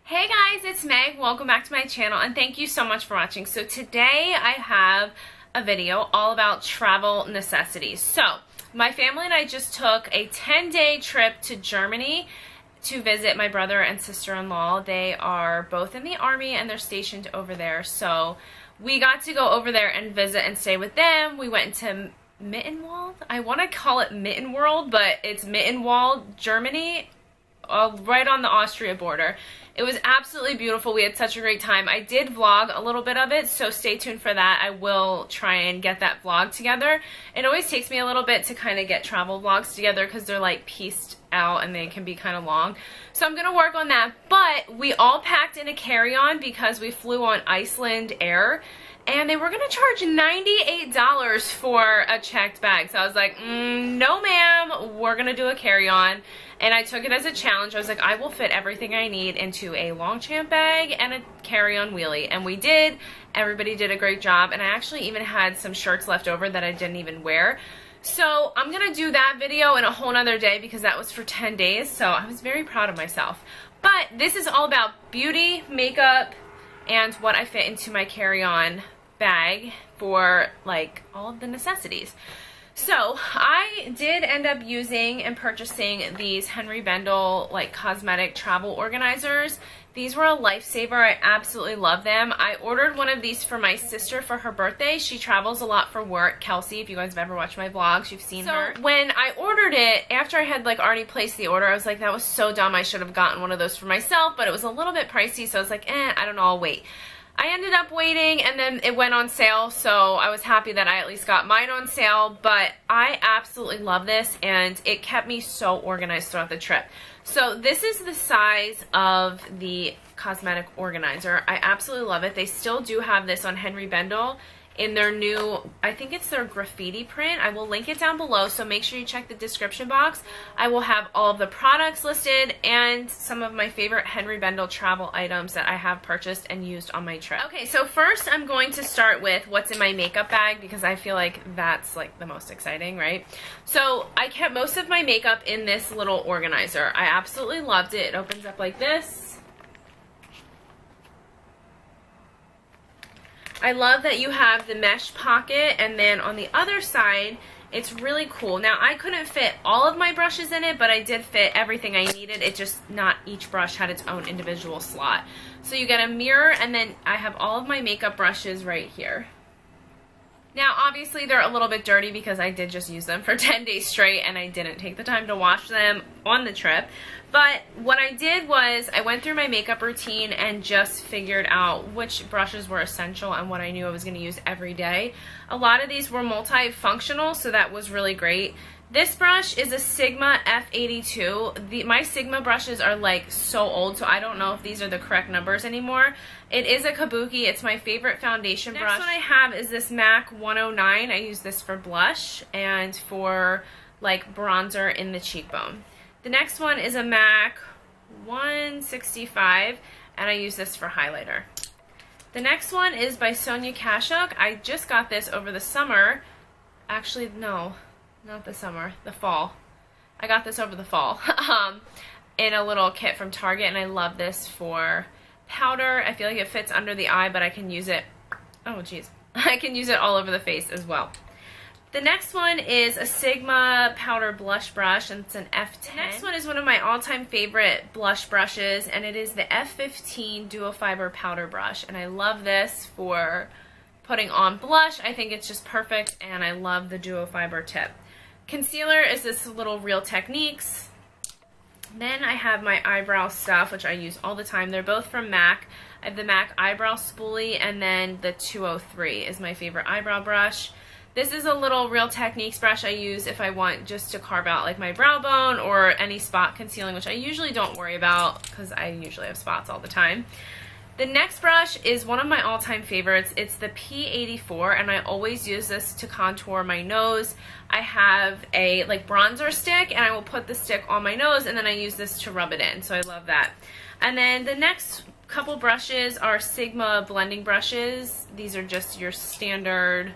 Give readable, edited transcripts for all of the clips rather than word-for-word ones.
Hey guys, it's Meg. Welcome back to my channel and thank you so much for watching. So today I have a video all about travel necessities. So my family and I just took a 10-day trip to Germany to visit my brother and sister-in-law. They are both in the army and they're stationed over there. So we got to go over there and visit and stay with them. We went to Mittenwald. I want to call it Mittenworld, but it's Mittenwald, Germany, right on the Austria border. It was absolutely beautiful. We had such a great time. I did vlog a little bit of it, so stay tuned for that. I will try and get that vlog together. It always takes me a little bit to kind of get travel vlogs together because they're like pieced out and they can be kind of long. So I'm going to work on that. But we all packed in a carry-on because we flew on Iceland Air. And they were going to charge $98 for a checked bag. So I was like, no ma'am, we're going to do a carry-on. And I took it as a challenge. I was like, I will fit everything I need into a Longchamp bag and a carry-on wheelie. And we did. Everybody did a great job. And I actually even had some shirts left over that I didn't even wear. So I'm going to do that video in a whole nother day because that was for 10 days. So I was very proud of myself. But this is all about beauty, makeup, and what I fit into my carry-on bag for like all of the necessities. So I did end up using and purchasing these Henry Bendel like cosmetic travel organizers. These were a lifesaver. I absolutely love them. I ordered one of these for my sister for her birthday. She travels a lot for work. Kelsey, if you guys have ever watched my vlogs, you've seen her. When I ordered it, after I had like already placed the order, I was like, that was so dumb. I should have gotten one of those for myself, but it was a little bit pricey, so I was like, I don't know, I'll wait. I ended up waiting and then it went on sale, so I was happy that I at least got mine on sale, but I absolutely love this and it kept me so organized throughout the trip. So this is the size of the cosmetic organizer. I absolutely love it. They still do have this on Henry Bendel in their new, I think it's their graffiti print. I will link it down below, so make sure you check the description box. I will have all of the products listed and some of my favorite Henry Bendel travel items that I have purchased and used on my trip. Okay, so first I'm going to start with what's in my makeup bag because I feel like that's like the most exciting, right? So I kept most of my makeup in this little organizer. I absolutely loved it. It opens up like this. I love that you have the mesh pocket, and then on the other side, it's really cool. Now, I couldn't fit all of my brushes in it, but I did fit everything I needed. It just, not each brush had its own individual slot. So you get a mirror, and then I have all of my makeup brushes right here. Now, obviously, they're a little bit dirty because I did just use them for 10 days straight and I didn't take the time to wash them on the trip. But what I did was I went through my makeup routine and just figured out which brushes were essential and what I knew I was going to use every day. A lot of these were multifunctional, so that was really great. This brush is a Sigma F82. My Sigma brushes are like so old, so I don't know if these are the correct numbers anymore. It is a Kabuki. It's my favorite foundation brush. Next one I have is this MAC 109. I use this for blush and for like bronzer in the cheekbone. The next one is a MAC 165, and I use this for highlighter. The next one is by Sonia Kashuk. I just got this over the summer. Actually, no. Not the summer, the fall. I got this over the fall in a little kit from Target, and I love this for powder. I feel like it fits under the eye, but I can use it, oh geez, I can use it all over the face as well. The next one is a Sigma powder blush brush, and it's an F10. The next one is one of my all-time favorite blush brushes, and it is the F15 Dual Fiber Powder Brush, and I love this for putting on blush. I think it's just perfect, and I love the dual fiber tip. Concealer is this little Real Techniques. Then I have my eyebrow stuff, which I use all the time. They're both from MAC. I have the MAC Eyebrow Spoolie, and then the 203 is my favorite eyebrow brush. This is a little Real Techniques brush I use if I want just to carve out like my brow bone or any spot concealing, which I usually don't worry about because I usually have spots all the time. The next brush is one of my all-time favorites. It's the P84, and I always use this to contour my nose. I have a like bronzer stick, and I will put the stick on my nose, and then I use this to rub it in, so I love that. And then the next couple brushes are Sigma blending brushes. These are just your standard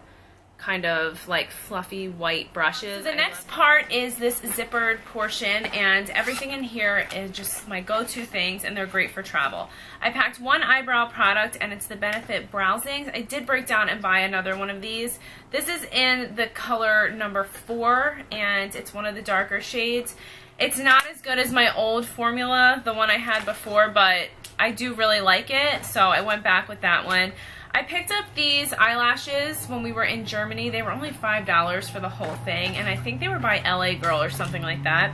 kind of like fluffy white brushes. So the next part is this zippered portion, and everything in here is just my go-to things, and they're great for travel. I packed one eyebrow product, and it's the Benefit Browsings. I did break down and buy another one of these. This is in the color number 4, and it's one of the darker shades. It's not as good as my old formula, the one I had before, but I do really like it, so I went back with that one. I picked up these eyelashes when we were in Germany. They were only $5 for the whole thing, and I think they were by LA Girl or something like that.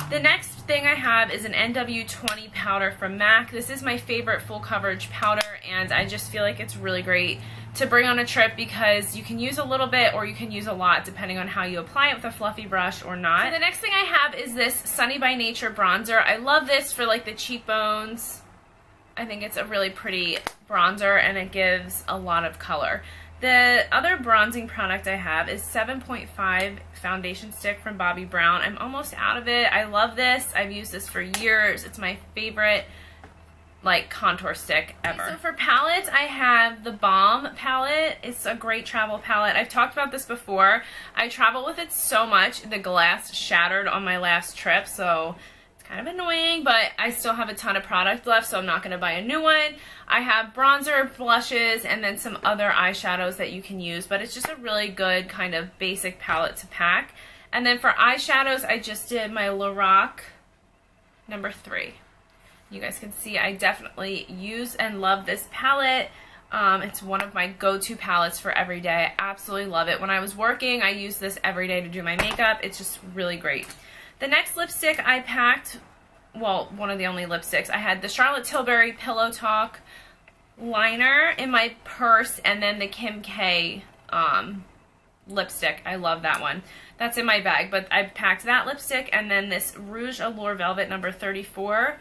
The next thing I have is an NW20 powder from MAC. This is my favorite full coverage powder, and I just feel like it's really great to bring on a trip because you can use a little bit or you can use a lot depending on how you apply it with a fluffy brush or not. So the next thing I have is this Sunny by Nature bronzer. I love this for like the cheekbones. I think it's a really pretty bronzer, and it gives a lot of color. The other bronzing product I have is 7.5 foundation stick from Bobbi Brown. I'm almost out of it. I love this. I've used this for years. It's my favorite like contour stick ever. So for palettes, I have the Balm palette. It's a great travel palette. I've talked about this before. I travel with it so much. The glass shattered on my last trip, so kind of annoying, but I still have a ton of product left, so I'm not going to buy a new one. I have bronzer, blushes, and then some other eyeshadows that you can use, but it's just a really good kind of basic palette to pack. And then for eyeshadows, I just did my Lorac number 3. You guys can see I definitely use and love this palette. It's one of my go-to palettes for every day. I absolutely love it. When I was working, I used this every day to do my makeup. It's just really great. The next lipstick I packed, well, one of the only lipsticks, I had the Charlotte Tilbury Pillow Talk liner in my purse, and then the Kim K lipstick. I love that one. That's in my bag, but I packed that lipstick and then this Rouge Allure Velvet number 34,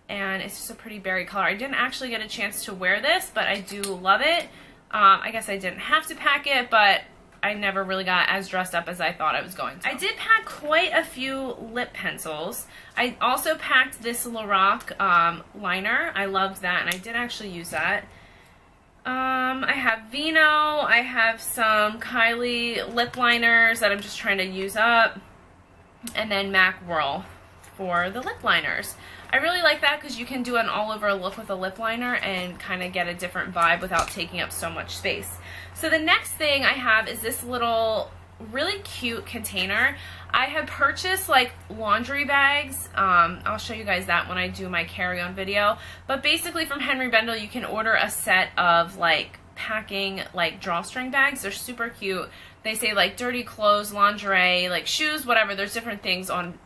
and it's just a pretty berry color. I didn't actually get a chance to wear this, but I do love it. I guess I didn't have to pack it, but I never really got as dressed up as I thought I was going to. I did pack quite a few lip pencils. I also packed this Lorac liner. I loved that, and I did actually use that. I have Vino. I have some Kylie lip liners that I'm just trying to use up. And then MAC Whirl for the lip liners. I really like that because you can do an all-over look with a lip liner and kind of get a different vibe without taking up so much space. So the next thing I have is this little really cute container. I have purchased like laundry bags. I'll show you guys that when I do my carry-on video. But basically from Henry Bendel you can order a set of like packing like drawstring bags. They're super cute. They say like dirty clothes, lingerie, like shoes, whatever. There's different things on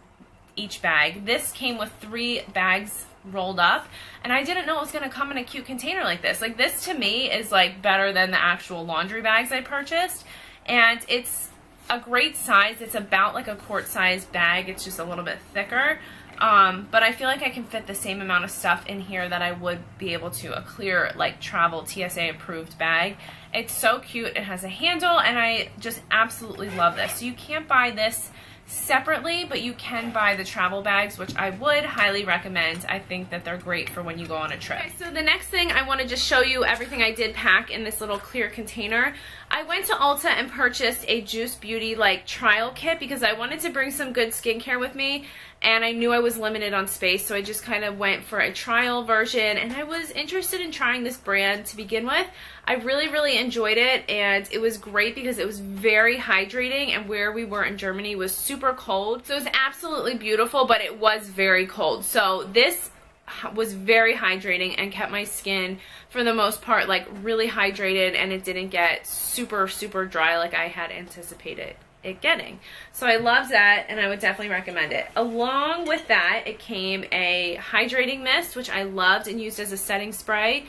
each bag. This came with 3 bags rolled up, and I didn't know it was going to come in a cute container like this. Like this to me is like better than the actual laundry bags I purchased, and it's a great size. It's about like a quart size bag. It's just a little bit thicker, but I feel like I can fit the same amount of stuff in here that I would be able to a clear like travel TSA approved bag. It's so cute. It has a handle, and I just absolutely love this. So you can't buy this separately, but you can buy the travel bags, which I would highly recommend. I think that they're great for when you go on a trip. Okay, so the next thing I want to just show you everything I did pack in this little clear container. I went to Ulta and purchased a Juice Beauty like trial kit because I wanted to bring some good skincare with me, and I knew I was limited on space, so I just kind of went for a trial version, and I was interested in trying this brand to begin with. I really enjoyed it, and it was great because it was very hydrating, and where we were in Germany was super cold, so it was absolutely beautiful, but it was very cold. So this was very hydrating and kept my skin for the most part like really hydrated, and it didn't get super dry like I had anticipated it getting. So I love that, and I would definitely recommend it. Along with that, it came a hydrating mist, which I loved and used as a setting spray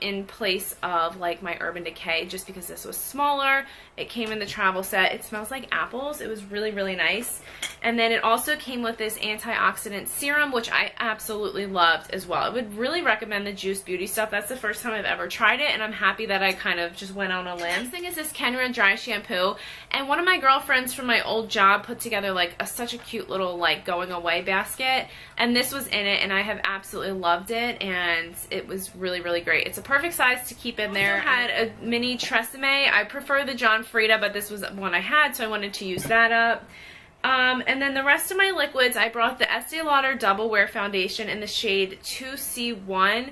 in place of like my Urban Decay, just because this was smaller. It came in the travel set. It smells like apples. It was really nice. And then it also came with this antioxidant serum, which I absolutely loved as well. I would really recommend the Juice Beauty stuff. That's the first time I've ever tried it, and I'm happy that I kind of just went on a limb. Next thing is this Kenra dry shampoo, and one of my girlfriends from my old job put together like such a cute little like going away basket, and this was in it, and I have absolutely loved it, and it was really great. great. It's a perfect size to keep in there. I had a mini Tresemme. I prefer the John Frieda, but this was one I had, so I wanted to use that up. And then the rest of my liquids, I brought the Estee Lauder Double Wear Foundation in the shade 2C1.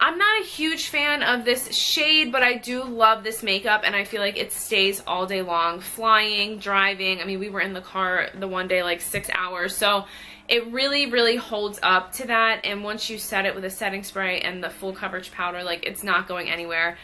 I'm not a huge fan of this shade, but I do love this makeup, and I feel like it stays all day long. Flying, driving. I mean, we were in the car the one day like 6 hours, so it really, really holds up to that. And once you set it with a setting spray and the full coverage powder, like, it's not going anywhere.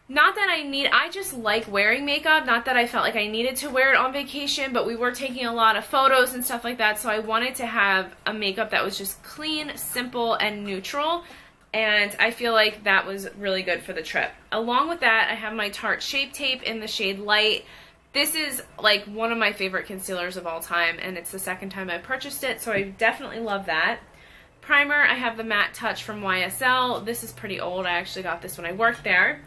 Not that I just like wearing makeup, not that I felt like I needed to wear it on vacation, but we were taking a lot of photos and stuff like that, so I wanted to have a makeup that was just clean, simple, and neutral. And I feel like that was really good for the trip. Along with that, I have my Tarte Shape Tape in the shade Light. This is like one of my favorite concealers of all time, and it's the second time I've purchased it, so I definitely love that. Primer, I have the Matte Touch from YSL. This is pretty old. I actually got this when I worked there.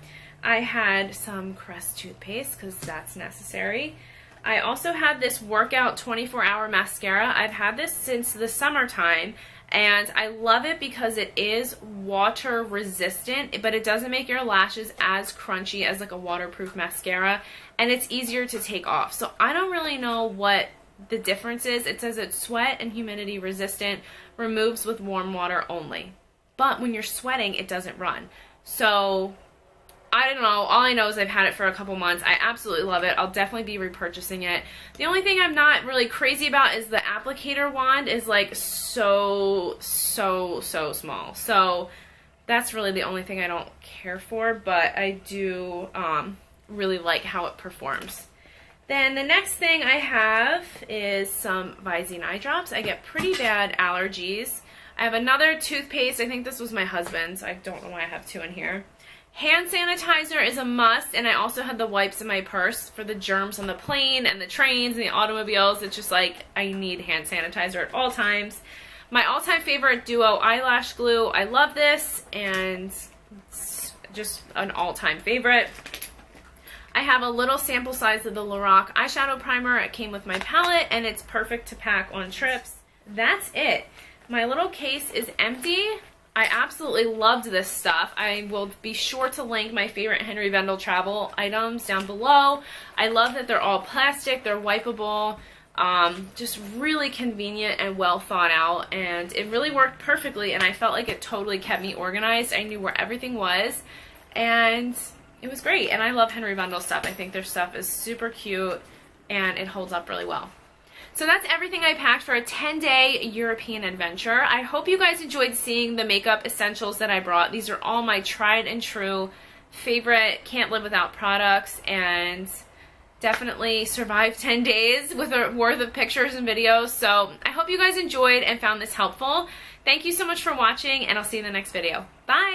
I had some Crest toothpaste because that's necessary. I also had this Workout 24-Hour Mascara. I've had this since the summertime, and I love it because it is water resistant, but it doesn't make your lashes as crunchy as like a waterproof mascara, and it's easier to take off. So I don't really know what the difference is. It says it's sweat and humidity resistant, removes with warm water only. But when you're sweating, it doesn't run. So I don't know. All I know is I've had it for a couple months. I absolutely love it. I'll definitely be repurchasing it. The only thing I'm not really crazy about is the applicator wand is like so small. So that's really the only thing I don't care for, but I do really like how it performs. Then the next thing I have is some Visine eye drops. I get pretty bad allergies. I have another toothpaste. I think this was my husband's. I don't know why I have two in here. Hand sanitizer is a must, and I also had the wipes in my purse for the germs on the plane and the trains and the automobiles. It's just like I need hand sanitizer at all times. My all-time favorite Duo eyelash glue. I love this, and it's just an all-time favorite. I have a little sample size of the Lorac eyeshadow primer. It came with my palette, and it's perfect to pack on trips. That's it. My little case is empty. I absolutely loved this stuff. I will be sure to link my favorite Henry Vendel travel items down below. I love that they're all plastic, they're wipeable, just really convenient and well thought out, and it really worked perfectly, and I felt like it totally kept me organized. I knew where everything was, and it was great, and I love Henry Vendel stuff. I think their stuff is super cute, and it holds up really well. So that's everything I packed for a 10-day European adventure. I hope you guys enjoyed seeing the makeup essentials that I brought. These are all my tried and true favorite can't live without products, and definitely survived 10 days with a worth of pictures and videos. So I hope you guys enjoyed and found this helpful. Thank you so much for watching, and I'll see you in the next video. Bye!